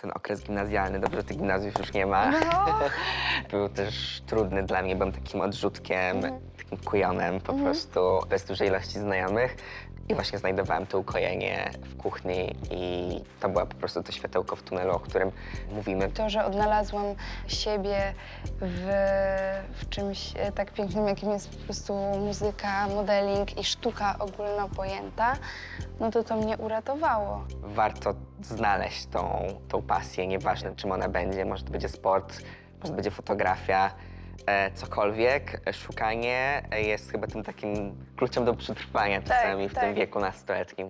ten okres gimnazjalny, dobrze, tych gimnazjów już nie ma. No. Był też trudny dla mnie, byłem takim odrzutkiem, takim kujonem po prostu, bez dużej ilości znajomych. I właśnie znajdowałem to ukojenie w kuchni i to było po prostu to światełko w tunelu, o którym mówimy. To, że odnalazłam siebie w czymś tak pięknym, jakim jest po prostu muzyka, modeling i sztuka ogólnopojęta, no to mnie uratowało. Warto znaleźć tą pasję, nieważne czym ona będzie, może to będzie sport, może to będzie fotografia, cokolwiek. Szukanie jest chyba tym takim kluczem do przetrwania czasami w tym wieku nastoletnim.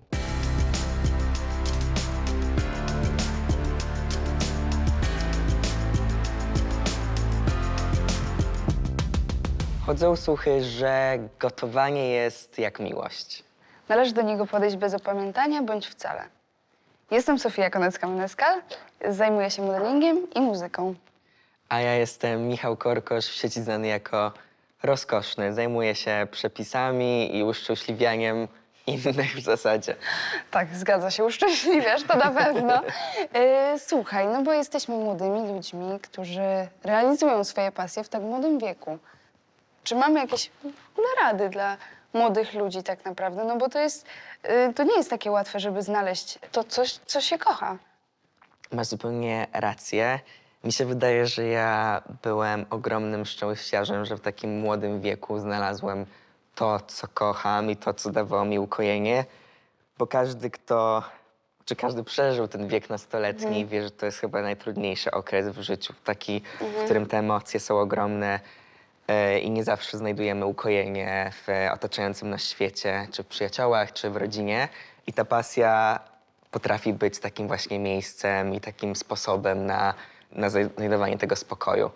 Chodzą słuchy, że gotowanie jest jak miłość. Należy do niego podejść bez opamiętania bądź wcale. Jestem Sofia Konecka-Meneskal, zajmuję się modelingiem i muzyką. A ja jestem Michał Korkosz, w sieci znany jako Rozkoszny. Zajmuję się przepisami i uszczęśliwianiem innych w zasadzie. Tak, zgadza się, uszczęśliwiasz, to na pewno. Słuchaj, no bo jesteśmy młodymi ludźmi, którzy realizują swoje pasje w tak młodym wieku. Czy mamy jakieś w ogóle rady dla młodych ludzi tak naprawdę? No bo to nie jest takie łatwe, żeby znaleźć to coś, co się kocha. Masz zupełnie rację. Mi się wydaje, że ja byłem ogromnym szczęściarzem, że w takim młodym wieku znalazłem to, co kocham i to, co dawało mi ukojenie, bo każdy przeżył ten wiek nastoletni, wie, że to jest chyba najtrudniejszy okres w życiu, taki, w którym te emocje są ogromne i nie zawsze znajdujemy ukojenie w otaczającym nas świecie, czy w przyjaciołach, czy w rodzinie. I ta pasja potrafi być takim właśnie miejscem i takim sposobem na znajdowanie tego spokoju.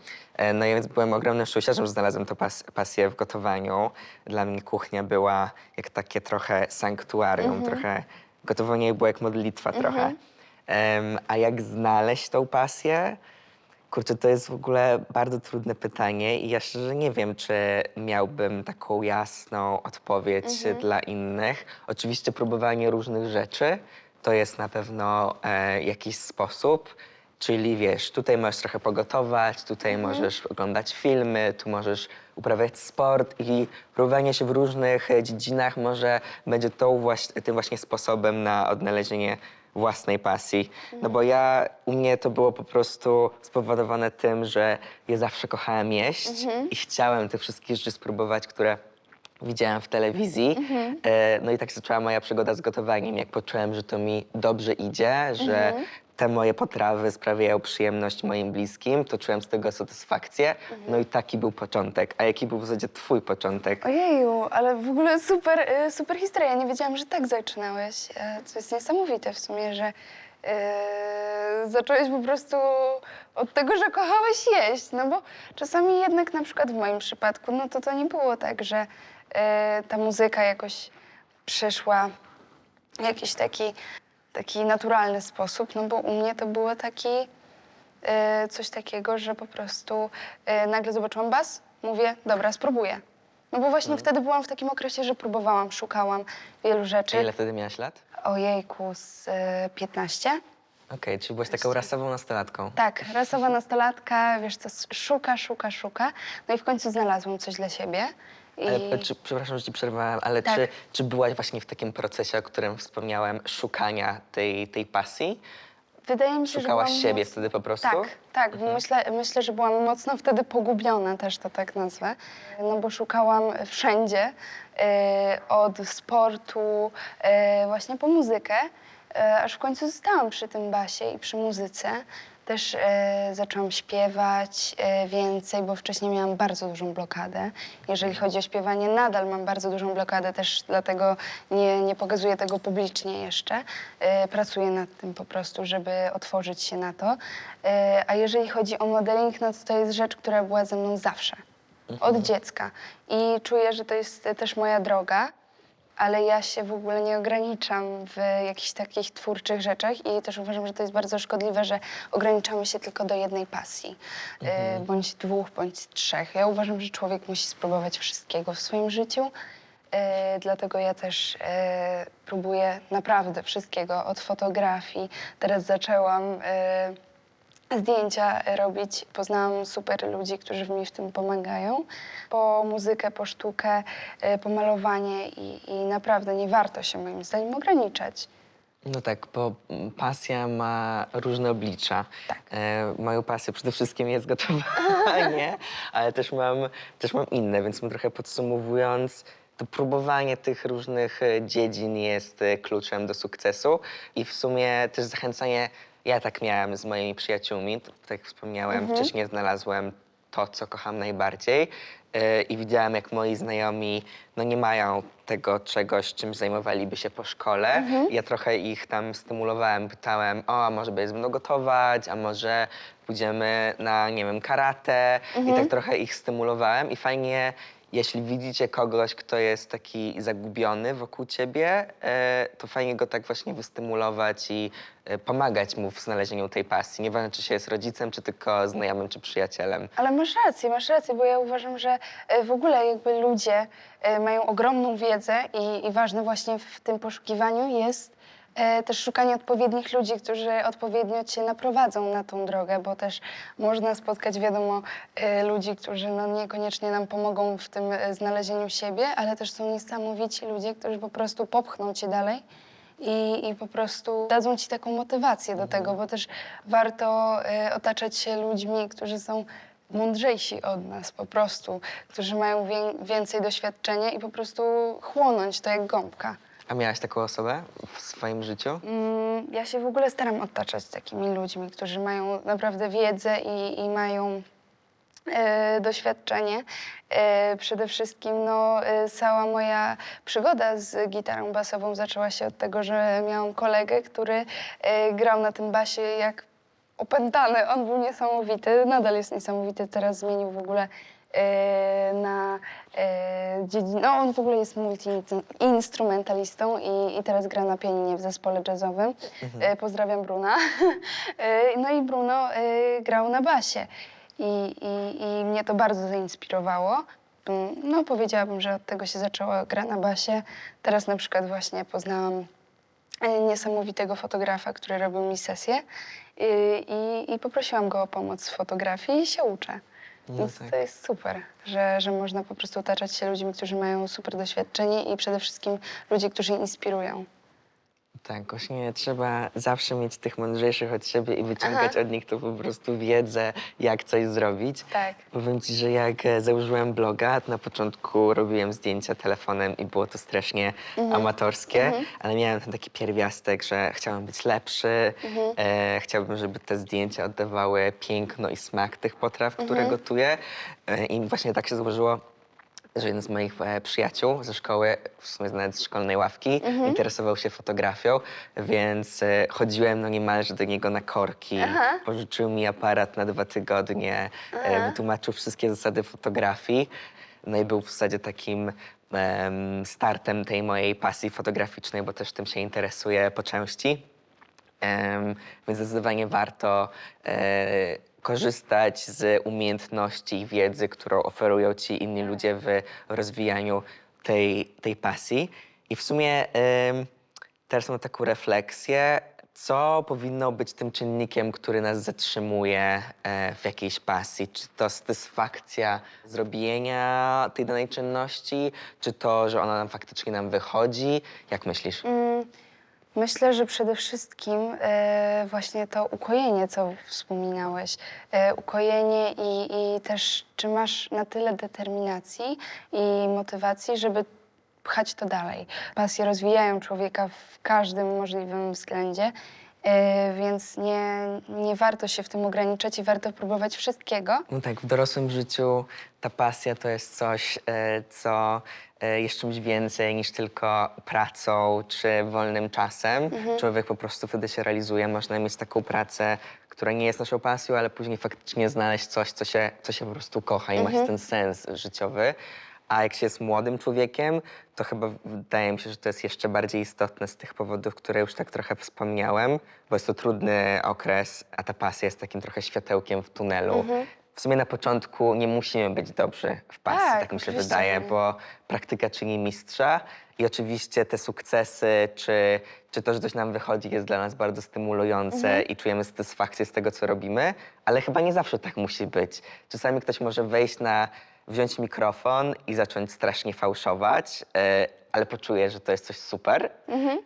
No i więc byłem ogromnym szczęściarzem, że znalazłem tę pasję w gotowaniu. Dla mnie kuchnia była jak takie trochę sanktuarium, trochę gotowanie było jak modlitwa trochę. A jak znaleźć tą pasję? Kurczę, to jest w ogóle bardzo trudne pytanie i ja szczerze nie wiem, czy miałbym taką jasną odpowiedź dla innych. Oczywiście próbowanie różnych rzeczy to jest na pewno jakiś sposób. Czyli wiesz, tutaj możesz trochę pogotować, tutaj możesz oglądać filmy, tu możesz uprawiać sport i próbowanie się w różnych dziedzinach może będzie tym właśnie sposobem na odnalezienie własnej pasji. No bo u mnie to było po prostu spowodowane tym, że ja zawsze kochałem jeść i chciałem tych wszystkich rzeczy spróbować, które widziałem w telewizji. No i tak zaczęła moja przygoda z gotowaniem. Jak poczułem, że to mi dobrze idzie, że te moje potrawy sprawiają przyjemność moim bliskim, to czułem z tego satysfakcję. No i taki był początek. A jaki był w zasadzie twój początek? Ojeju, ale w ogóle super historia. Ja nie wiedziałam, że tak zaczynałeś. Co jest niesamowite w sumie, że zacząłeś po prostu od tego, że kochałeś jeść. No bo czasami jednak na przykład w moim przypadku, no to nie było tak, że ta muzyka jakoś przeszła w jakiś taki naturalny sposób, no bo u mnie to było coś takiego, że po prostu nagle zobaczyłam bas, mówię, dobra, spróbuję. No bo właśnie wtedy byłam w takim okresie, że próbowałam, szukałam wielu rzeczy. A ile wtedy miałaś lat? Ojejku, z 15. Okej, czyli byłaś taką rasową nastolatką. Tak, rasowa nastolatka, wiesz co, szuka. No i w końcu znalazłam coś dla siebie. Ale przepraszam, że ci przerwałem, ale Tak. czy byłaś właśnie w takim procesie, o którym wspomniałem, szukania tej pasji? Wydaje mi się, Szukałaś że byłam siebie mocno... wtedy po prostu? Tak. Myślę, że byłam mocno wtedy pogubiona, też to tak nazwę. No bo szukałam wszędzie, od sportu, właśnie po muzykę, aż w końcu zostałam przy tym basie i przy muzyce. Też zaczęłam śpiewać więcej, bo wcześniej miałam bardzo dużą blokadę. Jeżeli chodzi o śpiewanie, nadal mam bardzo dużą blokadę, też dlatego nie pokazuję tego publicznie jeszcze. Pracuję nad tym po prostu, żeby otworzyć się na to. A jeżeli chodzi o modeling, no to jest rzecz, która była ze mną zawsze, od dziecka. I czuję, że to jest też moja droga. Ale ja się w ogóle nie ograniczam w jakichś takich twórczych rzeczach i też uważam, że to jest bardzo szkodliwe, że ograniczamy się tylko do jednej pasji, bądź dwóch, bądź trzech. Ja uważam, że człowiek musi spróbować wszystkiego w swoim życiu Dlatego ja też próbuję naprawdę wszystkiego, od fotografii. Teraz zaczęłam zdjęcia robić. Poznałam super ludzi, którzy mi w tym pomagają. Po muzykę, po sztukę, po malowanie i naprawdę nie warto się moim zdaniem ograniczać. No tak, bo pasja ma różne oblicza. Tak. Moją pasją przede wszystkim jest gotowanie, ale też mam inne, więc trochę podsumowując, to próbowanie tych różnych dziedzin jest kluczem do sukcesu i w sumie też zachęcanie. Ja tak miałem z moimi przyjaciółmi, tak jak wspomniałem, wcześniej znalazłem to, co kocham najbardziej i widziałem, jak moi znajomi nie mają tego czegoś, czym zajmowaliby się po szkole. Ja trochę ich tam stymulowałem, pytałem, a może będą gotować, a może pójdziemy na, nie wiem, karate. I tak trochę ich stymulowałem i fajnie, jeśli widzicie kogoś, kto jest taki zagubiony wokół ciebie, to fajnie go tak właśnie wystymulować i pomagać mu w znalezieniu tej pasji. Nieważne, czy się jest rodzicem, czy tylko znajomym, czy przyjacielem. Ale masz rację, bo ja uważam, że w ogóle jakby ludzie mają ogromną wiedzę i ważne właśnie w tym poszukiwaniu jest też szukanie odpowiednich ludzi, którzy odpowiednio cię naprowadzą na tą drogę, bo też można spotkać, wiadomo, ludzi, którzy niekoniecznie nam pomogą w tym znalezieniu siebie, ale też są niesamowici ludzie, którzy po prostu popchną cię dalej. I po prostu dadzą ci taką motywację do tego, bo też warto otaczać się ludźmi, którzy są mądrzejsi od nas po prostu, którzy mają więcej doświadczenia i po prostu chłonąć to jak gąbka. A miałaś taką osobę w swoim życiu? Ja się w ogóle staram otaczać takimi ludźmi, którzy mają naprawdę wiedzę i mają doświadczenie. Przede wszystkim cała moja przygoda z gitarą basową zaczęła się od tego, że miałam kolegę, który grał na tym basie jak opętany. On był niesamowity, nadal jest niesamowity. Teraz zmienił w ogóle na dziedzinę. No, on w ogóle jest multi-instrumentalistą i teraz gra na pianinie w zespole jazzowym. Pozdrawiam Bruna. No i Bruno grał na basie. I mnie to bardzo zainspirowało. No, powiedziałabym, że od tego się zaczęła gra na basie. Teraz na przykład właśnie poznałam niesamowitego fotografa, który robił mi sesję i poprosiłam go o pomoc w fotografii i się uczę. Więc tak. to jest super, że można po prostu otaczać się ludźmi, którzy mają super doświadczenie i przede wszystkim ludzi, którzy inspirują. Tak, właśnie trzeba zawsze mieć tych mądrzejszych od siebie i wyciągać od nich to po prostu wiedzę, jak coś zrobić. Tak. Powiem ci, że jak założyłem bloga, to na początku robiłem zdjęcia telefonem i było to strasznie amatorskie, ale miałem ten taki pierwiastek, że chciałem być lepszy, chciałbym, żeby te zdjęcia oddawały piękno i smak tych potraw, które gotuję. I właśnie tak się złożyło, że jeden z moich przyjaciół ze szkoły, w sumie nawet z szkolnej ławki, interesował się fotografią, więc chodziłem niemalże do niego na korki. Pożyczył mi aparat na 2 tygodnie, wytłumaczył wszystkie zasady fotografii. No i był w zasadzie takim startem tej mojej pasji fotograficznej, bo też tym się interesuję po części. Więc zdecydowanie warto korzystać z umiejętności i wiedzy, którą oferują ci inni ludzie w rozwijaniu tej pasji. I w sumie teraz mam taką refleksję, co powinno być tym czynnikiem, który nas zatrzymuje w jakiejś pasji? Czy to satysfakcja zrobienia tej danej czynności, czy to, że ona faktycznie nam wychodzi? Jak myślisz? Myślę, że przede wszystkim właśnie to ukojenie, co wspominałeś. Ukojenie i też czy masz na tyle determinacji i motywacji, żeby pchać to dalej. Pasje rozwijają człowieka w każdym możliwym względzie, więc nie warto się w tym ograniczać i warto próbować wszystkiego. No tak, w dorosłym życiu ta pasja to jest coś, co jest czymś więcej niż tylko pracą czy wolnym czasem. Człowiek po prostu wtedy się realizuje. Można mieć taką pracę, która nie jest naszą pasją, ale później faktycznie znaleźć coś, co się po prostu kocha i ma ten sens życiowy. A jak się jest młodym człowiekiem, to chyba wydaje mi się, że to jest jeszcze bardziej istotne z tych powodów, które już tak trochę wspomniałem, bo jest to trudny okres, a ta pasja jest takim trochę światełkiem w tunelu. w sumie na początku nie musimy być dobrzy w pasji, Tak, tak mi się oczywiście, wydaje, że nie. bo praktyka czyni mistrza i oczywiście te sukcesy, czy to, że coś nam wychodzi, jest dla nas bardzo stymulujące i czujemy satysfakcję z tego, co robimy, ale chyba nie zawsze tak musi być. Czasami ktoś może wziąć mikrofon i zacząć strasznie fałszować, ale poczuje, że to jest coś super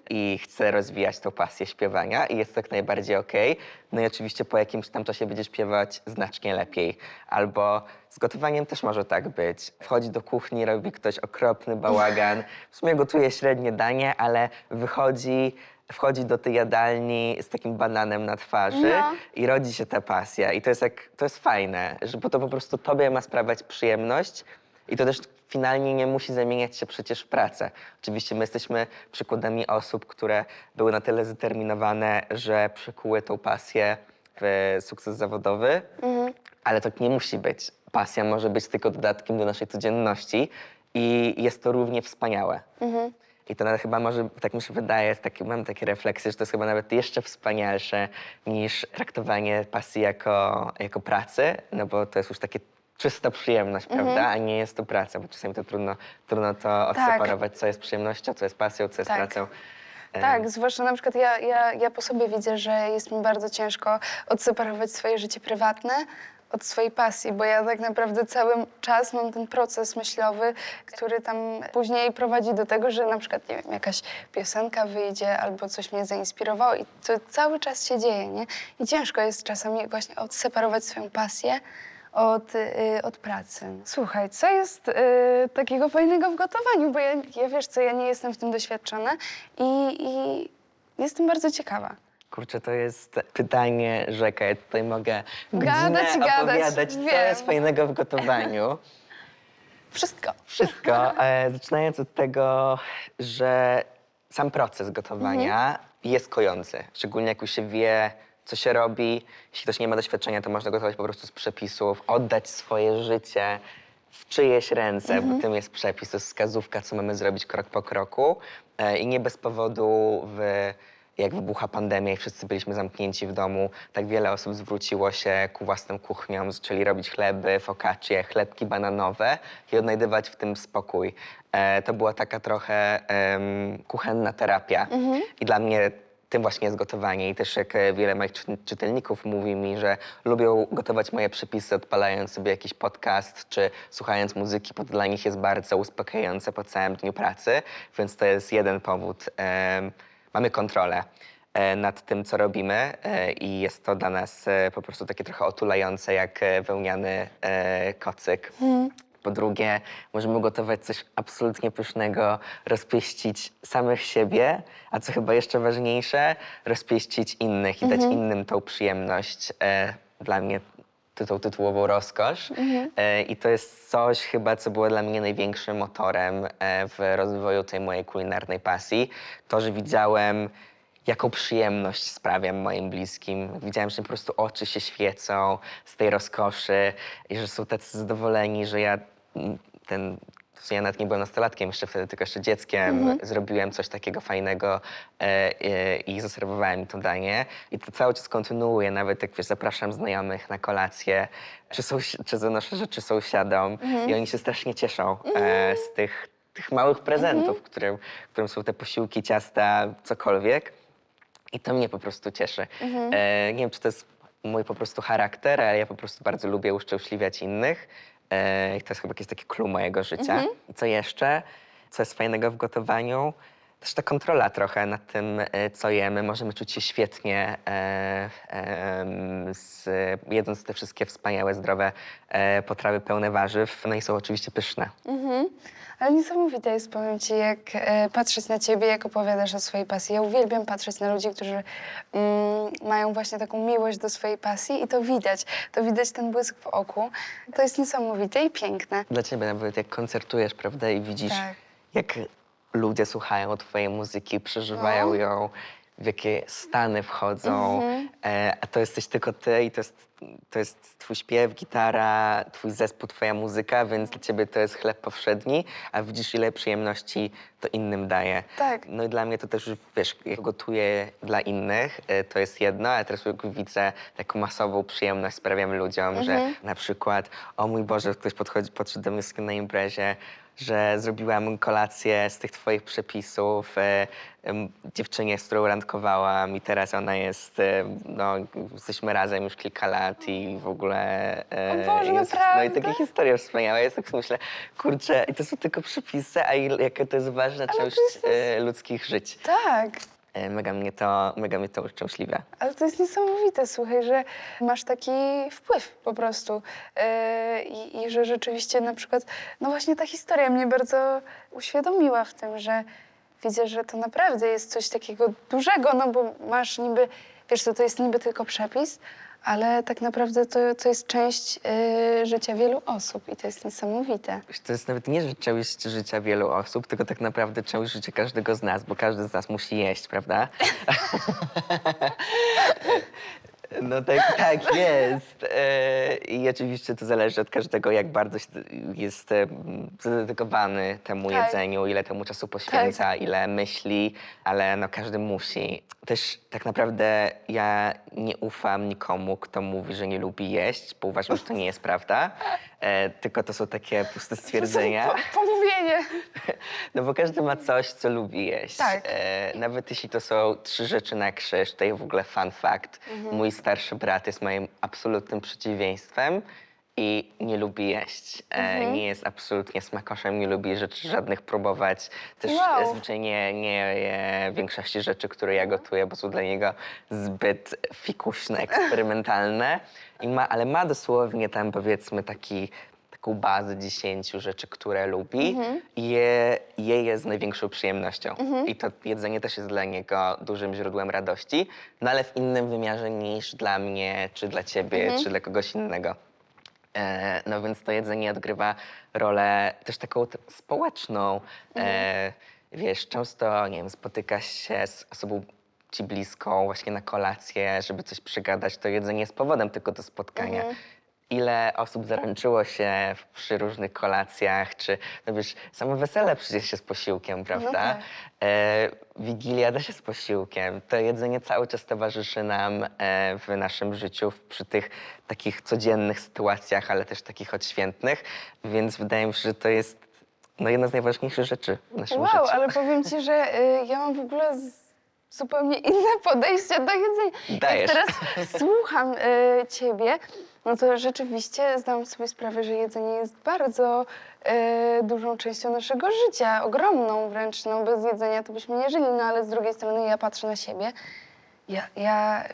i chce rozwijać tą pasję śpiewania i jest to jak najbardziej okej. No i oczywiście po jakimś tam czasie będzie śpiewać znacznie lepiej. Albo z gotowaniem też może tak być. Wchodzi do kuchni, robi ktoś okropny bałagan. W sumie gotuje średnie danie, ale wchodzi do tej jadalni z takim bananem na twarzy No. i rodzi się ta pasja. I to jest fajne, bo to po prostu tobie ma sprawiać przyjemność i to też finalnie nie musi zamieniać się przecież w pracę. Oczywiście my jesteśmy przykładami osób, które były na tyle zdeterminowane, że przekuły tą pasję w sukces zawodowy, ale tak nie musi być. Pasja może być tylko dodatkiem do naszej codzienności i jest to równie wspaniałe. I to nawet chyba może, tak mi się wydaje, mam takie refleksje, że to jest chyba nawet jeszcze wspanialsze niż traktowanie pasji jako pracy, no bo to jest już takie czysta przyjemność, prawda? A nie jest to praca, bo czasami to trudno to odseparować, co jest przyjemnością, co jest pasją, co jest Tak. pracą. Tak, zwłaszcza na przykład ja po sobie widzę, że jest mi bardzo ciężko odseparować swoje życie prywatne od swojej pasji, bo ja tak naprawdę cały czas mam ten proces myślowy, który tam później prowadzi do tego, że na przykład, nie wiem, jakaś piosenka wyjdzie albo coś mnie zainspirowało i to cały czas się dzieje, nie? I ciężko jest czasami właśnie odseparować swoją pasję od pracy. Słuchaj, co jest takiego fajnego w gotowaniu? Bo ja wiesz co, ja nie jestem w tym doświadczona i jestem bardzo ciekawa. Kurczę, to jest pytanie rzeka. Ja tutaj mogę Gadać, godzinę opowiadać, co wiem. jest fajnego w gotowaniu. Wszystko. Wszystko. Zaczynając od tego, że sam proces gotowania jest kojący. Szczególnie jak już się wie, co się robi. Jeśli ktoś nie ma doświadczenia, to można gotować po prostu z przepisów, oddać swoje życie w czyjeś ręce, bo tym jest przepis, to jest wskazówka, co mamy zrobić krok po kroku. I nie bez powodu jak wybucha pandemia i wszyscy byliśmy zamknięci w domu, tak wiele osób zwróciło się ku własnym kuchniom, zaczęli robić chleby, focaccie, chlebki bananowe i odnajdywać w tym spokój. To była taka trochę kuchenna terapia. I dla mnie tym właśnie jest gotowanie. I też jak wiele moich czytelników mówi mi, że lubią gotować moje przepisy, odpalając sobie jakiś podcast czy słuchając muzyki, bo to dla nich jest bardzo uspokajające po całym dniu pracy. Więc to jest jeden powód. Mamy kontrolę nad tym, co robimy i jest to dla nas po prostu takie trochę otulające, jak wełniany kocyk. Po drugie, możemy gotować coś absolutnie pysznego, rozpieścić samych siebie, a co chyba jeszcze ważniejsze, rozpieścić innych i dać innym tą przyjemność. Dla mnie tą tytułową rozkosz. I to jest coś chyba, co było dla mnie największym motorem w rozwoju tej mojej kulinarnej pasji. To, że widziałem, jaką przyjemność sprawiam moim bliskim. Widziałem, że po prostu oczy się świecą z tej rozkoszy i że są tacy zadowoleni, że ja nawet nie byłem nastolatkiem jeszcze wtedy, tylko jeszcze dzieckiem. Zrobiłem coś takiego fajnego i zaserwowałem im to danie. I to cały czas kontynuuję, nawet jak wiesz, zapraszam znajomych na kolację, czy zanoszę rzeczy sąsiadom i oni się strasznie cieszą z tych małych prezentów, którym są te posiłki, ciasta, cokolwiek. I to mnie po prostu cieszy. Nie wiem, czy to jest mój po prostu charakter, ale ja po prostu bardzo lubię uszczęśliwiać innych. I to jest chyba jakieś takie clue mojego życia. I co jeszcze? Co jest fajnego w gotowaniu? Też ta kontrola trochę nad tym, co jemy. Możemy czuć się świetnie, jedząc te wszystkie wspaniałe, zdrowe potrawy pełne warzyw. No i są oczywiście pyszne. Ale niesamowite jest, powiem ci, jak patrzeć na ciebie, jak opowiadasz o swojej pasji. Ja uwielbiam patrzeć na ludzi, którzy mają właśnie taką miłość do swojej pasji i to widać ten błysk w oku. To jest niesamowite i piękne. Dla ciebie nawet jak koncertujesz, prawda, i widzisz, Tak. jak ludzie słuchają twojej muzyki, przeżywają ją. w jakie stany wchodzą, a to jesteś tylko ty i to jest twój śpiew, gitara, twój zespół, twoja muzyka, więc dla ciebie to jest chleb powszedni, a widzisz, ile przyjemności to innym daje. Tak. No i dla mnie to też już, wiesz, jak gotuję dla innych, to jest jedno, a teraz jak widzę taką masową przyjemność sprawiam ludziom, że na przykład, o mój Boże, ktoś podszedł do mnie na imprezie, że zrobiłam kolację z tych twoich przepisów dziewczynie, z którą randkowałam i teraz ona jest, no, jesteśmy razem już kilka lat i w ogóle... O Boże, jest, no i naprawdę? takie historie wspaniałe. Ja tak sobie myślę, kurczę, i to są tylko przepisy, a jakie to jest ważna część ludzkich żyć. Tak. Mega mnie to uszczęśliwia. Ale to jest niesamowite, słuchaj, że masz taki wpływ po prostu. I że rzeczywiście na przykład, no właśnie ta historia mnie bardzo uświadomiła w tym, że widzę, że to naprawdę jest coś takiego dużego, no bo masz niby, wiesz co, to jest niby tylko przepis, ale tak naprawdę to jest część życia wielu osób i to jest niesamowite. To jest nawet nie część życia wielu osób, tylko tak naprawdę część życia każdego z nas, bo każdy z nas musi jeść, prawda? No tak jest. I oczywiście to zależy od każdego, jak bardzo jest zadedykowany temu Tak. jedzeniu, ile temu czasu poświęca, ile myśli, ale no każdy musi. Też tak naprawdę ja nie ufam nikomu, kto mówi, że nie lubi jeść, bo uważam, że to nie jest prawda. Tylko to są takie puste stwierdzenia. Pomówienie. No bo każdy ma coś, co lubi jeść. Tak. Nawet jeśli to są 3 rzeczy na krzyż, tutaj w ogóle fun fact. Mój starszy brat jest moim absolutnym przeciwieństwem i nie lubi jeść. Nie jest absolutnie smakoszem, nie lubi rzeczy żadnych próbować. Też Wow. zwyczajnie nie je większości rzeczy, które ja gotuję, bo są dla niego zbyt fikuśne, eksperymentalne. Ale ma dosłownie tam, powiedzmy, taką bazę 10 rzeczy, które lubi i je z największą przyjemnością. I to jedzenie też jest dla niego dużym źródłem radości, no ale w innym wymiarze niż dla mnie, czy dla ciebie, czy dla kogoś innego. No więc to jedzenie odgrywa rolę też taką społeczną. Wiesz, często, nie wiem, spotykasz się z osobą ci bliską właśnie na kolację, żeby coś przygadać, to jedzenie jest powodem tylko do spotkania. Ile osób zaręczyło się przy różnych kolacjach, czy, no wiesz, samo wesele przecież jest posiłkiem, prawda? tak. Wigilia też jest posiłkiem. To jedzenie cały czas towarzyszy nam w naszym życiu, przy tych takich codziennych sytuacjach, ale też takich odświętnych, więc wydaje mi się, że to jest no, jedna z najważniejszych rzeczy w naszym Wow, życiu. ale powiem ci, że ja mam w ogóle zupełnie inne podejście do jedzenia. Dajesz. Jak teraz słucham ciebie, no to rzeczywiście zdałam sobie sprawę, że jedzenie jest bardzo dużą częścią naszego życia, ogromną wręcz. No bez jedzenia to byśmy nie żyli, no ale z drugiej strony ja patrzę na siebie.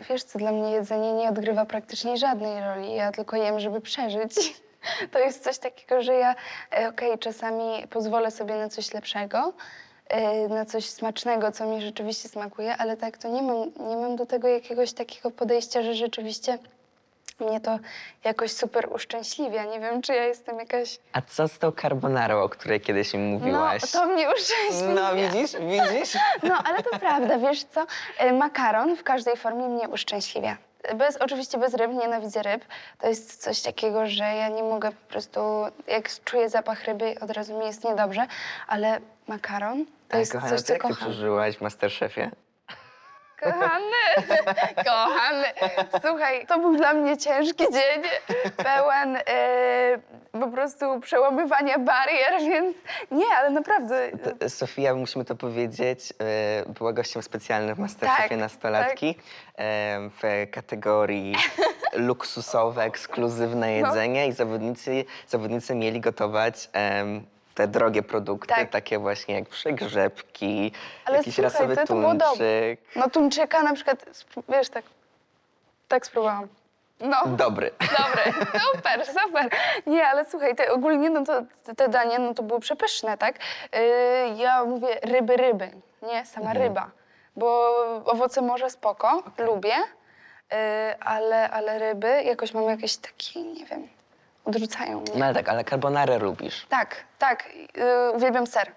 Wiesz co, dla mnie jedzenie nie odgrywa praktycznie żadnej roli. Ja tylko jem, żeby przeżyć. To jest coś takiego, że ja, czasami pozwolę sobie na coś lepszego, na coś smacznego, co mi rzeczywiście smakuje, ale tak to nie mam do tego jakiegoś takiego podejścia, że rzeczywiście mnie to jakoś super uszczęśliwia. Nie wiem, czy ja jestem jakaś... A co z tą carbonarą, o której kiedyś mi mówiłaś? No, to mnie uszczęśliwia. No widzisz? No, ale to prawda, wiesz co? Makaron w każdej formie mnie uszczęśliwia. Oczywiście bez ryb, nienawidzę ryb. To jest coś takiego, że ja nie mogę po prostu, jak czuję zapach ryby, od razu mi jest niedobrze, ale makaron to jest Kochana, coś, to co jak ty kocham. przeżyłaś w Masterchefie? Kochany, kochany. Słuchaj, to był dla mnie ciężki dzień, pełen po prostu przełamywania barier, więc nie, ale naprawdę. Sofia, musimy to powiedzieć, była gościem specjalnym w Masterchefie Tak, nastolatki w kategorii luksusowe, ekskluzywne jedzenie i zawodnicy mieli gotować te drogie produkty, Tak. takie właśnie jak przegrzebki, Ale jakiś słuchaj, rasowy to było dobre. tuńczyk. No tuńczyka na przykład, wiesz, tak spróbowałam. No. Dobry. Dobre, super. Nie, ale słuchaj, ogólnie no to te dania no to były przepyszne, tak? Ja mówię ryby, nie? Sama ryba. Bo owoce morza spoko, lubię, ale ryby jakoś mam jakieś takie, nie wiem, odrzucają mnie. No ale tak, ale carbonarę lubisz. Tak, uwielbiam ser.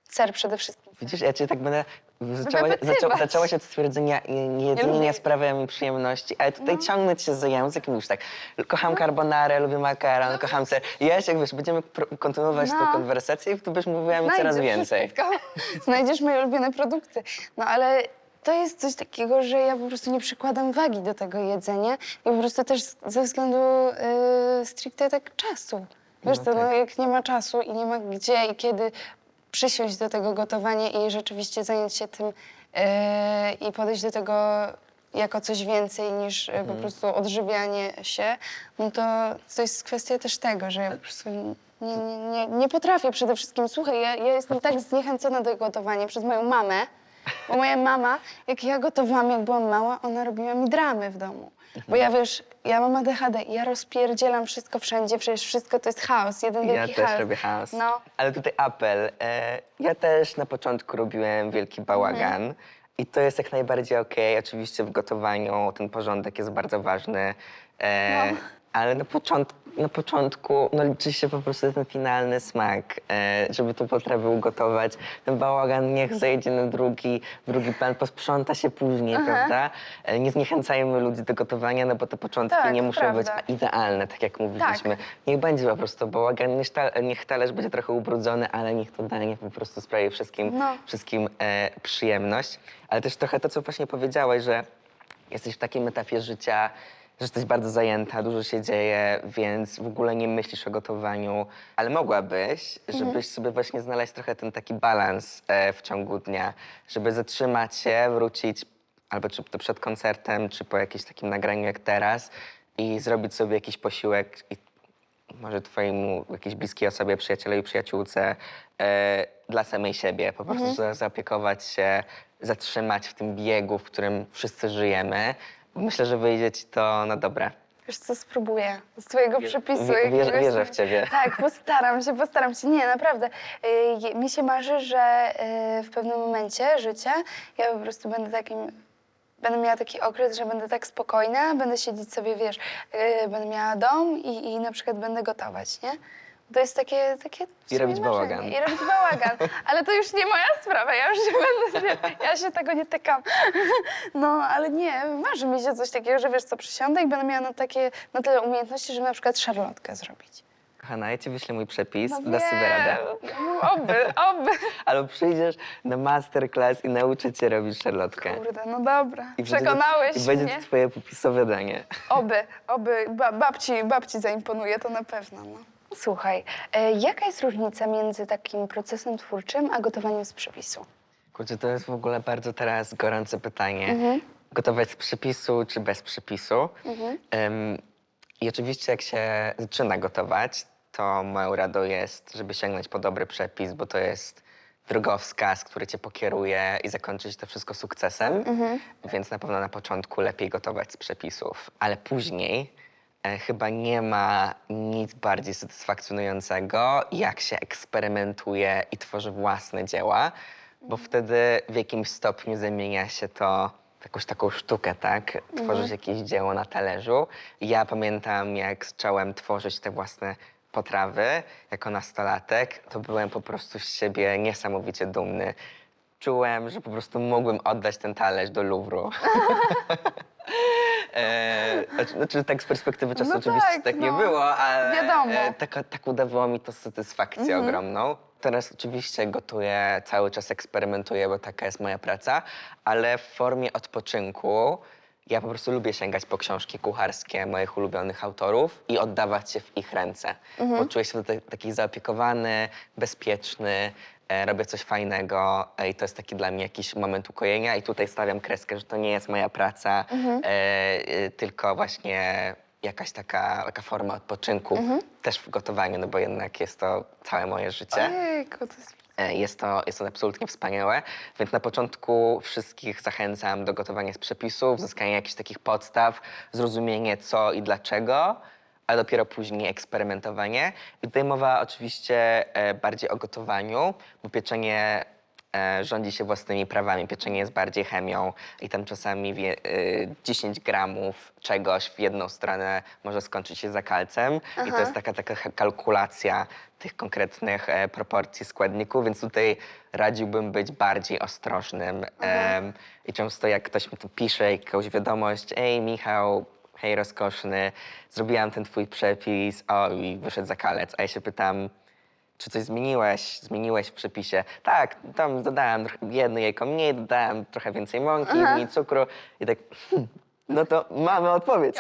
Ser przede wszystkim. Widzisz, ja cię tak będę wypytywać. Zaczęłaś od stwierdzenia, jedzenie lubię. nie sprawia mi przyjemności, ale tutaj ciągnąć się za język i mówisz tak, kocham carbonarę, lubię makaron, kocham ser. I ja jak wiesz, będziemy kontynuować tę konwersację i tu byś mówiła mi coraz więcej. Wszystko. Znajdziesz moje ulubione produkty. No ale to jest coś takiego, że ja po prostu nie przykładam wagi do tego jedzenia i po prostu też ze względu stricte tak czasu. Wiesz No co, no tak. jak nie ma czasu i nie ma gdzie i kiedy przysiąść do tego gotowania i rzeczywiście zająć się tym i podejść do tego jako coś więcej niż po prostu odżywianie się, no to jest kwestia też tego, że ja po prostu nie potrafię przede wszystkim. Słuchaj, ja jestem tak zniechęcona do gotowania przez moją mamę, bo moja mama, jak ja gotowałam, jak byłam mała, ona robiła mi dramy w domu. Bo ja wiesz, ja mam ADHD i ja rozpierdzielam wszystko wszędzie, przecież wszystko to jest chaos, jeden Ja wielki też chaos. robię chaos. No. Ale tutaj apel. Ja też na początku robiłem wielki bałagan i to jest jak najbardziej okej. Oczywiście w gotowaniu ten porządek jest bardzo ważny, ale na początku no, liczy się po prostu ten finalny smak, żeby tą potrawę ugotować. Ten bałagan niech zejdzie na drugi plan, posprząta się później, prawda? Nie zniechęcajmy ludzi do gotowania, no bo te początki Tak, nie to muszą być prawda. idealne, tak jak mówiliśmy. Niech będzie po prostu bałagan, niech talerz będzie trochę ubrudzony, ale niech to danie po prostu sprawi wszystkim przyjemność. Ale też trochę to, co właśnie powiedziałaś, że jesteś w takim etapie życia, że jesteś bardzo zajęta, dużo się dzieje, więc w ogóle nie myślisz o gotowaniu, ale mogłabyś, żebyś sobie właśnie znaleźć trochę ten taki balans w ciągu dnia, żeby zatrzymać się, wrócić albo czy to przed koncertem, czy po jakimś takim nagraniu jak teraz i zrobić sobie jakiś posiłek i może twojemu jakiejś bliskiej osobie, przyjacielowi, przyjaciółce, dla samej siebie. Po prostu zaopiekować się, zatrzymać w tym biegu, w którym wszyscy żyjemy. Myślę, że wyjdzie ci to na dobre. Wiesz co, spróbuję z twojego przepisu. Wierzę w ciebie. Tak, postaram się. Nie, naprawdę. Mi się marzy, że w pewnym momencie życia ja po prostu będę miała taki okres, że będę tak spokojna, będę siedzieć sobie, wiesz, będę miała dom i na przykład będę gotować, nie? To jest takie w sumie robić marzenie. bałagan. I robić bałagan. Ale to już nie moja sprawa, ja już nie będę, ja się tego nie tykam. No, ale nie, marzy mi się coś takiego, że wiesz co, przysiądę i będę miała na tyle umiejętności, żeby na przykład szarlotkę zrobić. Kochana, ja ci wyślę mój przepis, No dasz sobie radę. Oby. Albo przyjdziesz na masterclass i nauczę cię robić szarlotkę. Kurde, no dobra, I będzie przekonałeś I będzie mnie. to twoje popisowe danie. Oby babci zaimponuje to na pewno, no. Słuchaj, jaka jest różnica między takim procesem twórczym a gotowaniem z przepisu? Kurczę, to jest w ogóle bardzo teraz gorące pytanie. Gotować z przepisu czy bez przepisu? I oczywiście jak się zaczyna gotować, to moją radą jest, żeby sięgnąć po dobry przepis, bo to jest drogowskaz, który cię pokieruje i zakończyć to wszystko sukcesem. Więc na pewno na początku lepiej gotować z przepisów. Ale później chyba nie ma nic bardziej satysfakcjonującego, jak się eksperymentuje i tworzy własne dzieła, bo wtedy w jakimś stopniu zamienia się to w jakąś taką sztukę, tak? Tworzyć jakieś dzieło na talerzu. Ja pamiętam, jak zacząłem tworzyć te własne potrawy jako nastolatek, to byłem po prostu z siebie niesamowicie dumny. Czułem, że po prostu mógłbym oddać ten talerz do Louvru. Znaczy, tak z perspektywy czasu No oczywiście tak, tak nie no. było, ale Wiadomo. tak udawało mi to satysfakcję ogromną. Teraz oczywiście gotuję, cały czas eksperymentuję, bo taka jest moja praca, ale w formie odpoczynku. Ja po prostu lubię sięgać po książki kucharskie moich ulubionych autorów i oddawać się w ich ręce. Bo czuję się tutaj taki zaopiekowany, bezpieczny, robię coś fajnego i to jest taki dla mnie jakiś moment ukojenia i tutaj stawiam kreskę, że to nie jest moja praca, tylko właśnie jakaś taka forma odpoczynku, też w gotowaniu, no bo jednak jest to całe moje życie. Ojejku, to jest... Jest to absolutnie wspaniałe, więc na początku wszystkich zachęcam do gotowania z przepisów, zyskania jakichś takich podstaw, zrozumienie co i dlaczego, a dopiero później eksperymentowanie. I tutaj mowa oczywiście bardziej o gotowaniu, bo pieczenie rządzi się własnymi prawami. Pieczenie jest bardziej chemią i tam czasami 10 gramów czegoś w jedną stronę może skończyć się zakalcem. I to jest taka kalkulacja tych konkretnych proporcji składników, więc tutaj radziłbym być bardziej ostrożnym. I często jak ktoś mi tu pisze jakąś wiadomość, ej Michał, hej rozkoszny, zrobiłam ten twój przepis, o i wyszedł zakalec, a ja się pytam, czy coś zmieniłeś w przepisie? Tak, tam dodałem jedno jajko mniej, dodałem trochę więcej mąki, mniej cukru i tak, no to mamy odpowiedź.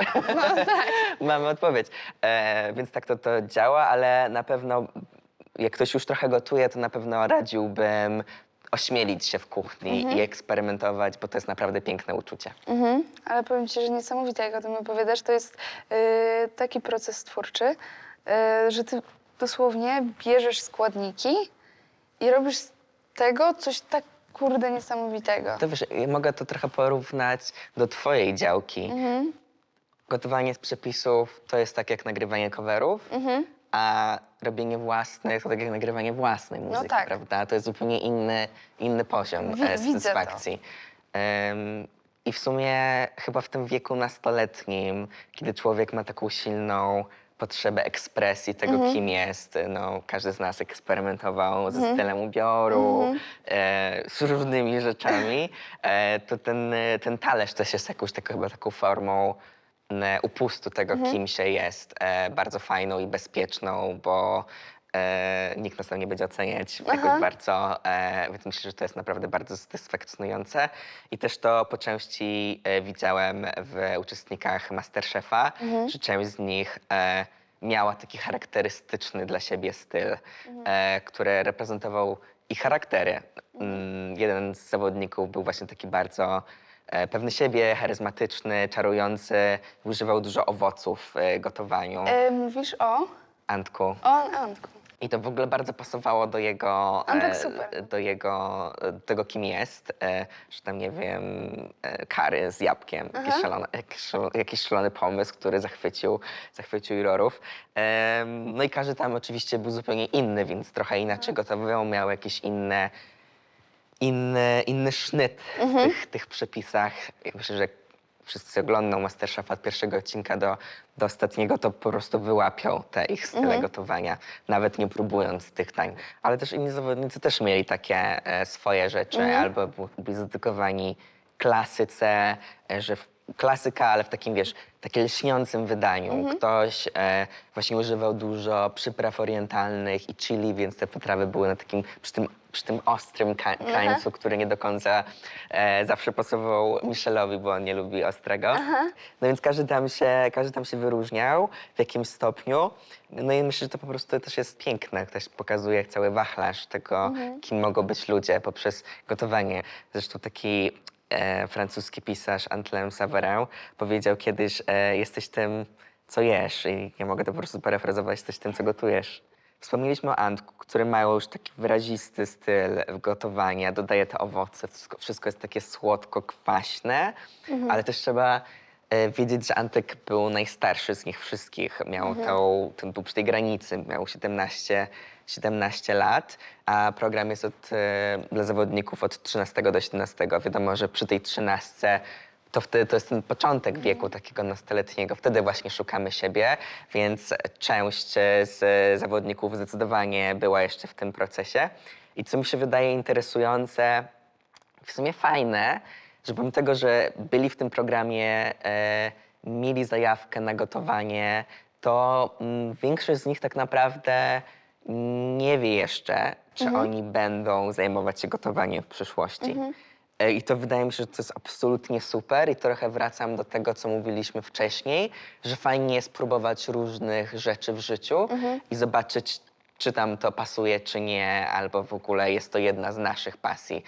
Mamy odpowiedź. Więc tak to działa, ale na pewno jak ktoś już trochę gotuje, to na pewno radziłbym ośmielić się w kuchni i eksperymentować, bo to jest naprawdę piękne uczucie. Ale powiem ci, że niesamowite, jak o tym opowiadasz. To jest taki proces twórczy, że ty dosłownie bierzesz składniki i robisz z tego coś tak kurde niesamowitego. To wiesz, ja mogę to trochę porównać do twojej działki. Gotowanie z przepisów to jest tak jak nagrywanie coverów, a robienie własnych to tak jak nagrywanie własnej muzyki, tak. prawda? To jest zupełnie inny poziom Widzę satysfakcji. I w sumie chyba w tym wieku nastoletnim, kiedy człowiek ma taką silną potrzebę ekspresji tego, kim jest, no, każdy z nas eksperymentował ze stylem ubioru, z różnymi rzeczami, to ten talerz też jest jakąś chyba taką formą upustu tego, kim się jest, bardzo fajną i bezpieczną, bo nikt nas tam nie będzie oceniać jakoś bardzo, więc myślę, że to jest naprawdę bardzo satysfakcjonujące. I też to po części widziałem w uczestnikach MasterChefa, że część z nich miała taki charakterystyczny dla siebie styl, który reprezentował ich charaktery. Jeden z zawodników był właśnie taki bardzo pewny siebie, charyzmatyczny, czarujący, używał dużo owoców w gotowaniu. Mówisz o Antku. Antku. I to w ogóle bardzo pasowało do jego, Antek super. do tego, kim jest, że tam, nie wiem, kary z jabłkiem, jakiś szalony pomysł, który zachwycił jurorów. No i każdy tam oczywiście był zupełnie inny, więc trochę inaczej gotowywał, miał jakieś inny sznyt w tych przepisach. Ja myślę, że jak wszyscy oglądną MasterChefa od pierwszego odcinka do ostatniego, to po prostu wyłapią te ich style gotowania, nawet nie próbując tych dań. Ale też inni zawodnicy też mieli takie swoje rzeczy, albo byli zadedykowani klasyce, klasyka, ale w takim, wiesz, takim lśniącym wydaniu. Ktoś właśnie używał dużo przypraw orientalnych i chili, więc te potrawy były na takim, przy tym ostrym krańcu, który nie do końca zawsze pasował Michelowi, bo on nie lubi ostrego. No więc każdy tam się wyróżniał w jakimś stopniu. No i myślę, że to po prostu też jest piękne. Też pokazuje cały wachlarz tego, kim mogą być ludzie poprzez gotowanie. Zresztą taki francuski pisarz Antoine Savarin powiedział kiedyś, jesteś tym, co jesz. I ja mogę to po prostu parafrazować, jesteś tym, co gotujesz. Wspomnieliśmy o Antku, który ma już taki wyrazisty styl gotowania, dodaje te owoce, wszystko jest takie słodko-kwaśne, ale też trzeba wiedzieć, że Antek był najstarszy z nich wszystkich. Miał ten był przy tej granicy, miał 17 lat, a program jest dla zawodników od 13 do 17. Wiadomo, że przy tej 13 to wtedy to jest ten początek wieku takiego nastoletniego. Wtedy właśnie szukamy siebie, więc część z zawodników zdecydowanie była jeszcze w tym procesie. I co mi się wydaje interesujące, w sumie fajne, że pomimo tego, że byli w tym programie, mieli zajawkę na gotowanie, to większość z nich tak naprawdę nie wie jeszcze, czy oni będą zajmować się gotowaniem w przyszłości. I to wydaje mi się, że to jest absolutnie super i trochę wracam do tego, co mówiliśmy wcześniej, że fajnie jest próbować różnych rzeczy w życiu i zobaczyć, czy tam to pasuje, czy nie, albo w ogóle jest to jedna z naszych pasji.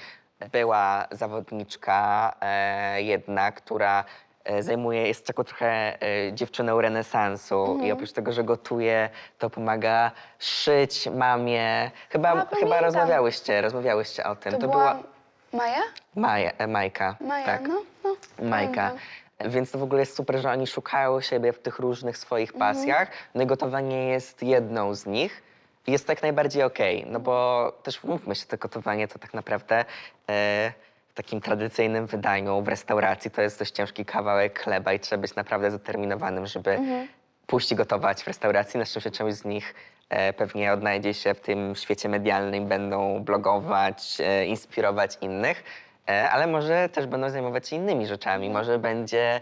Była zawodniczka jedna, która jest taką trochę dziewczyną renesansu i oprócz tego, że gotuje, to pomaga szyć mamie. Chyba pamiętam. rozmawiałyście o tym. To była Maja? Majka. Maja, Tak. no. Majka. Więc to w ogóle jest super, że oni szukają siebie w tych różnych swoich pasjach. No i gotowanie jest jedną z nich. jest to jak najbardziej okej, no bo też mówmy się, to gotowanie to tak naprawdę w takim tradycyjnym wydaniu w restauracji to jest dość ciężki kawałek chleba i trzeba być naprawdę zdeterminowanym, żeby pójść i gotować w restauracji. Na szczęście część z nich pewnie odnajdzie się w tym świecie medialnym, będą blogować, inspirować innych. Ale może też będą zajmować się innymi rzeczami. Może będzie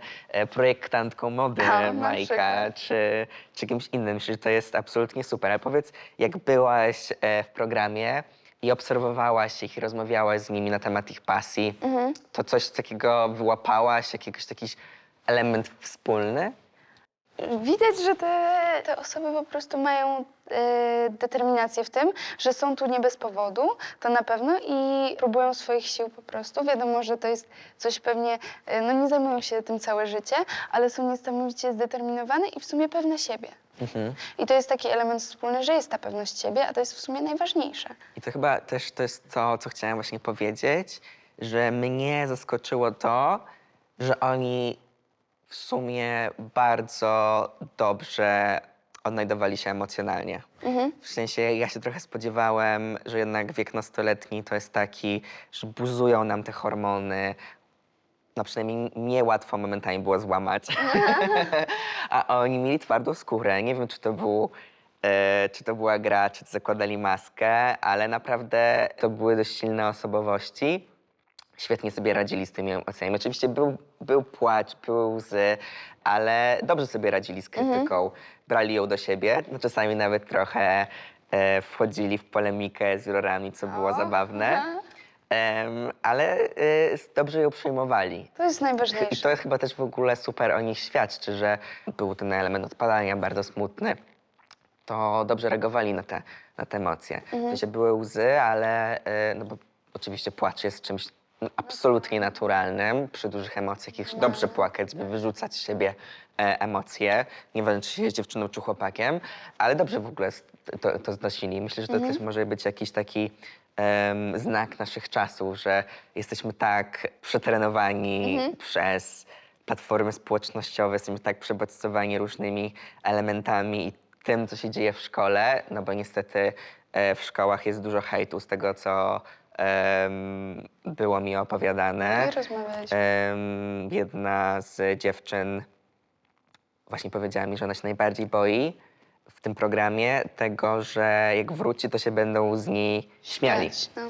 projektantką mody na Majka, przykład. czy kimś innym. Myślę, że to jest absolutnie super. Ale powiedz, jak byłaś w programie i obserwowałaś ich i rozmawiałaś z nimi na temat ich pasji, to coś takiego wyłapałaś, jakiś taki element wspólny? Widać, że te osoby po prostu mają determinację w tym, że są tu nie bez powodu, to na pewno, i próbują swoich sił po prostu. Wiadomo, że to jest coś pewnie, no nie zajmują się tym całe życie, ale są niesamowicie zdeterminowane i w sumie pewne siebie. I to jest taki element wspólny, że jest ta pewność siebie, a to jest w sumie najważniejsze. I to chyba też to jest to, co chciałam właśnie powiedzieć, że mnie zaskoczyło to, że oni w sumie bardzo dobrze odnajdowali się emocjonalnie. W sensie ja się trochę spodziewałem, że jednak wiek nastoletni to jest taki, że buzują nam te hormony. No przynajmniej mnie łatwo momentami było złamać. A oni mieli twardą skórę. Nie wiem, czy to była gra, czy to zakładali maskę, ale naprawdę to były dość silne osobowości. Świetnie sobie radzili z tymi emocjami. Oczywiście był płacz, były łzy, ale dobrze sobie radzili z krytyką. Brali ją do siebie. No, czasami nawet trochę wchodzili w polemikę z jurorami, co było zabawne. Ale dobrze ją przyjmowali. To jest I najważniejsze. to jest chyba też w ogóle super o nich świadczy, że był ten element odpadania bardzo smutny. To dobrze reagowali na te emocje. W sensie były łzy, ale no bo oczywiście płacz jest czymś absolutnie naturalnym przy dużych emocjach. Jest dobrze płakać, żeby wyrzucać z siebie emocje. Nieważne, czy się jest dziewczyną, czy chłopakiem, ale dobrze w ogóle to znosili. Myślę, że to też może być jakiś taki znak naszych czasów, że jesteśmy tak przetrenowani przez platformy społecznościowe, jesteśmy tak przebodźcowani różnymi elementami i tym, co się dzieje w szkole, no bo niestety w szkołach jest dużo hejtu z tego, co było mi opowiadane. I rozmawialiśmy. Jedna z dziewczyn właśnie powiedziała mi, że ona się najbardziej boi w tym programie tego, że jak wróci, to się będą z niej śmiali. No.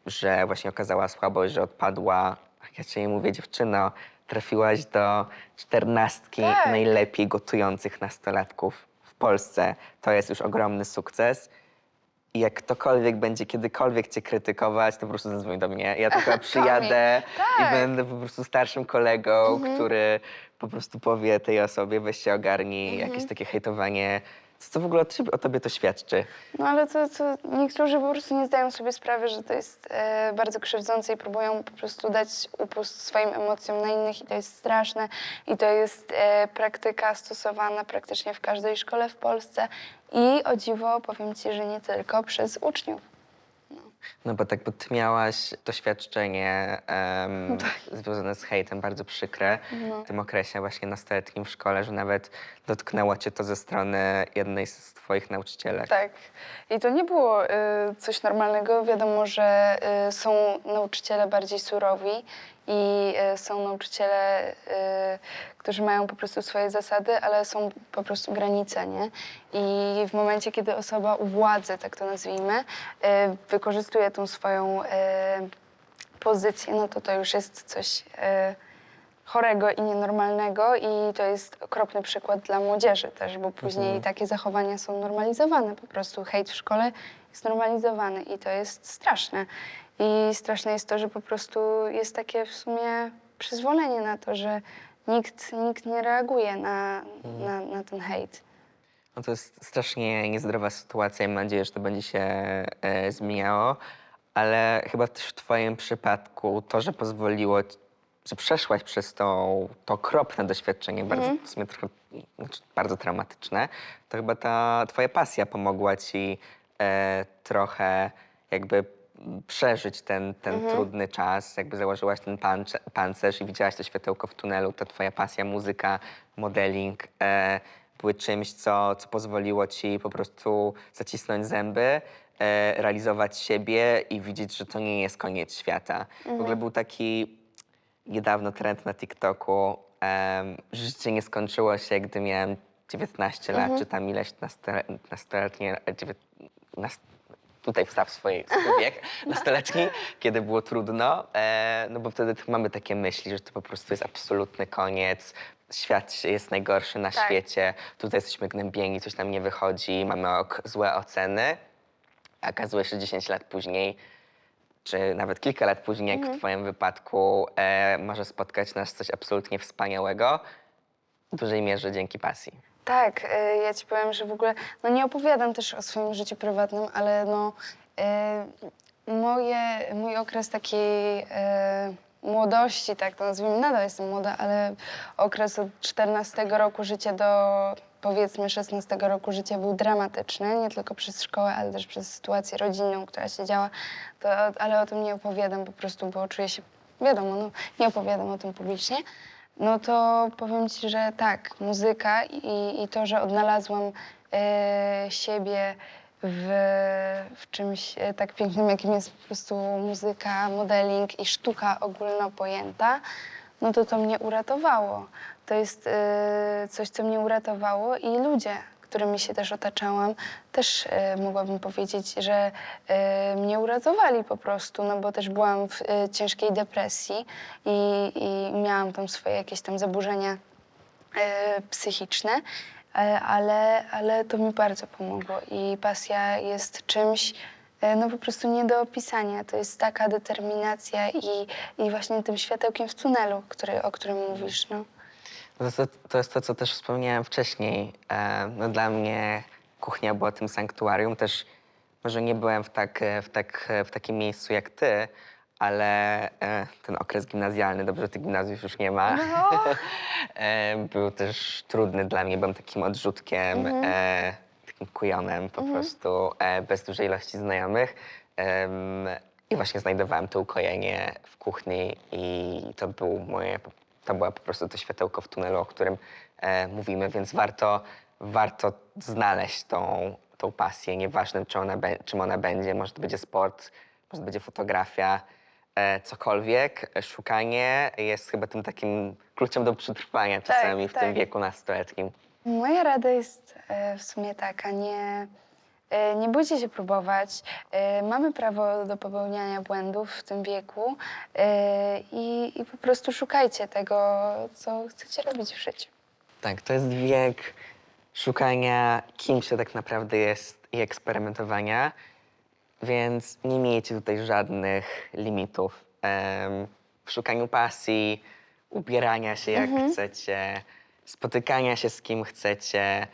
Że właśnie okazała słabość, że odpadła, jak ja ci jej mówię, dziewczyno, trafiłaś do 14 Tak. najlepiej gotujących nastolatków w Polsce. To jest już ogromny sukces. I jak ktokolwiek będzie kiedykolwiek cię krytykować, to po prostu zadzwoń do mnie. Ja tylko przyjadę Tak. i będę po prostu starszym kolegą, który po prostu powie tej osobie, weź się ogarnij, jakieś takie hejtowanie. Co w ogóle o tobie to świadczy? No ale to niektórzy po prostu nie zdają sobie sprawy, że to jest bardzo krzywdzące i próbują po prostu dać upust swoim emocjom na innych i to jest straszne. I to jest praktyka stosowana praktycznie w każdej szkole w Polsce i o dziwo powiem ci, że nie tylko przez uczniów. No bo tak, bo ty miałaś doświadczenie związane z hejtem bardzo przykre w tym okresie właśnie nastoletnim w szkole, że nawet dotknęło cię to ze strony jednej z twoich nauczycielek. Tak. I to nie było coś normalnego. Wiadomo, że są nauczyciele bardziej surowi i są nauczyciele, którzy mają po prostu swoje zasady, ale są po prostu granice, nie? I w momencie, kiedy osoba u władzy, tak to nazwijmy, wykorzystuje tą swoją pozycję, no to już jest coś chorego i nienormalnego i to jest okropny przykład dla młodzieży też, bo później takie zachowania są normalizowane. Po prostu hejt w szkole jest normalizowany i to jest straszne. I straszne jest to, że po prostu jest takie w sumie przyzwolenie na to, że nikt nie reaguje na ten hejt. No to jest strasznie niezdrowa sytuacja i mam nadzieję, że to będzie się zmieniało, ale chyba też w twoim przypadku to, że pozwoliło, że przeszłaś przez to okropne doświadczenie, bardzo, w sumie trochę, znaczy bardzo traumatyczne, to chyba ta twoja pasja pomogła ci trochę jakby przeżyć ten trudny czas, jakby założyłaś ten pancerz i widziałaś to światełko w tunelu, ta twoja pasja, muzyka, modeling były czymś, co pozwoliło ci po prostu zacisnąć zęby, realizować siebie i widzieć, że to nie jest koniec świata. W ogóle był taki niedawno trend na TikToku, że życie nie skończyło się, gdy miałem 19 lat, czy tam ileś nastoletnie, tutaj wstaw swój wiek, nastoletni, kiedy było trudno, no bo wtedy mamy takie myśli, że to po prostu jest absolutny koniec, świat jest najgorszy na Tak. świecie, tutaj jesteśmy gnębieni, coś nam nie wychodzi, mamy złe oceny, a okazuje się, że 10 lat później, czy nawet kilka lat później, jak w twoim wypadku, może spotkać nas coś absolutnie wspaniałego, w dużej mierze dzięki pasji. Tak, ja ci powiem, że w ogóle no nie opowiadam też o swoim życiu prywatnym, ale no mój okres takiej młodości, tak to nazwijmy, nadal jestem młoda, ale okres od 14 roku życia do powiedzmy 16 roku życia był dramatyczny, nie tylko przez szkołę, ale też przez sytuację rodzinną, która się działa, ale o tym nie opowiadam po prostu, bo czuję się, wiadomo, no, nie opowiadam o tym publicznie. No to powiem ci, że tak, muzyka i to, że odnalazłam siebie w czymś tak pięknym, jakim jest po prostu muzyka, modeling i sztuka ogólnopojęta, no to mnie uratowało. To jest coś, co mnie uratowało i ludzie, którymi się też otaczałam, też mogłabym powiedzieć, że mnie uratowali po prostu, no bo też byłam w ciężkiej depresji i miałam tam swoje jakieś tam zaburzenia psychiczne, ale to mi bardzo pomogło i pasja jest czymś no po prostu nie do opisania. To jest taka determinacja i właśnie tym światełkiem w tunelu, o którym mówisz, no. To jest to, co też wspomniałem wcześniej. No dla mnie kuchnia była tym sanktuarium. Też może nie byłem w takim miejscu jak ty, ale ten okres gimnazjalny, dobrze, że tych gimnazjów już nie ma, No. był też trudny dla mnie. Byłem takim odrzutkiem, takim kujonem po prostu, bez dużej ilości znajomych. I właśnie znajdowałem to ukojenie w kuchni i to była po prostu to światełko w tunelu, o którym mówimy, więc warto znaleźć tą pasję, nieważne czym ona będzie, może to będzie sport, może to będzie fotografia, cokolwiek. Szukanie jest chyba tym takim kluczem do przetrwania czasami w tym tak. wieku nastoletnim. Moja rada jest w sumie taka, nie bójcie się próbować. Mamy prawo do popełniania błędów w tym wieku i po prostu szukajcie tego, co chcecie robić w życiu. Tak, to jest wiek szukania, kim się tak naprawdę jest i eksperymentowania, więc nie miejcie tutaj żadnych limitów w szukaniu pasji, ubierania się jak chcecie, spotykania się z kim chcecie.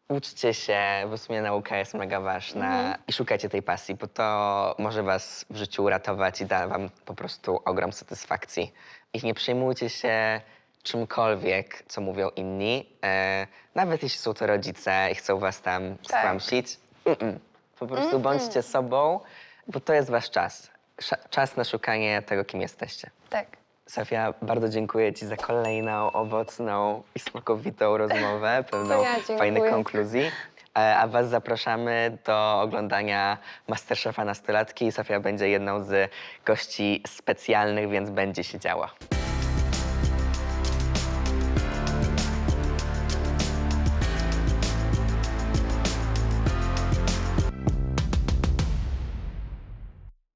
Uczcie się, bo w sumie nauka jest mega ważna i szukajcie tej pasji, bo to może was w życiu uratować i da wam po prostu ogrom satysfakcji. I nie przejmujcie się czymkolwiek, co mówią inni, nawet jeśli są to rodzice i chcą was tam stłamsić. Po prostu bądźcie sobą, bo to jest wasz czas. Czas na szukanie tego, kim jesteście. Tak. Sofia, bardzo dziękuję ci za kolejną owocną i smakowitą rozmowę, pełną ja dziękuję. fajnych konkluzji. A was zapraszamy do oglądania Masterchefa Nastolatki. Sofia będzie jedną z gości specjalnych, więc będzie się działo.